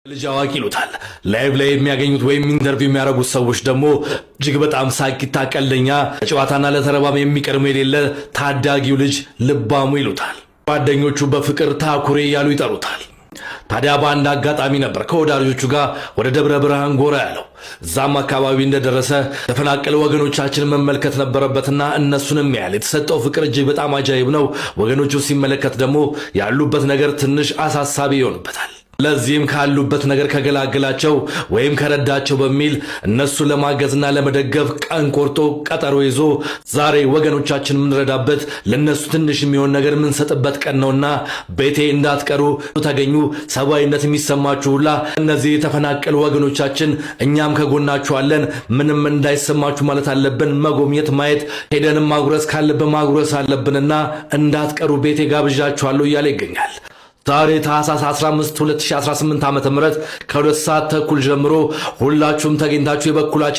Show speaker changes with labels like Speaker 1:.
Speaker 1: ልጅ አዋቂ ይሉታል። ላይቭ ላይ የሚያገኙት ወይም ኢንተርቪው የሚያደርጉት ሰዎች ደግሞ እጅግ በጣም ሳቂታ ቀልደኛ፣ ጨዋታና ለተረባም የሚቀርሙ የሌለ ታዳጊው ልጅ ልባሙ ይሉታል። ጓደኞቹ በፍቅር ታኩሬ እያሉ ይጠሩታል። ታዲያ በአንድ አጋጣሚ ነበር ከወዳጆቹ ጋር ወደ ደብረ ብርሃን ጎራ ያለው። እዛም አካባቢ እንደደረሰ ተፈናቀለ ወገኖቻችንን መመልከት ነበረበትና እነሱንም ያህል የተሰጠው ፍቅር እጅግ በጣም አጃይብ ነው። ወገኖቹ ሲመለከት ደግሞ ያሉበት ነገር ትንሽ አሳሳቢ ይሆንበታል። ለዚህም ካሉበት ነገር ከገላገላቸው ወይም ከረዳቸው በሚል እነሱን ለማገዝና ለመደገፍ ቀን ቆርጦ ቀጠሮ ይዞ ዛሬ ወገኖቻችን የምንረዳበት ለነሱ ትንሽ የሚሆን ነገር የምንሰጥበት ቀን ነውና ቤቴ እንዳትቀሩ ተገኙ። ሰብአዊነት የሚሰማችሁ ሁላ እነዚህ የተፈናቀሉ ወገኖቻችን እኛም ከጎናችሁ አለን፣ ምንም እንዳይሰማችሁ ማለት አለብን። መጎብኘት፣ ማየት፣ ሄደንም ማጉረስ ካለብን ማጉረስ አለብንና እንዳትቀሩ ቤቴ ጋብዣችኋለሁ እያለ ይገኛል። ዛሬ ታህሳስ 15 2018 ዓ.ም ከ2 ሰዓት ተኩል ጀምሮ ሁላችሁም ተገኝታችሁ የበኩላችሁ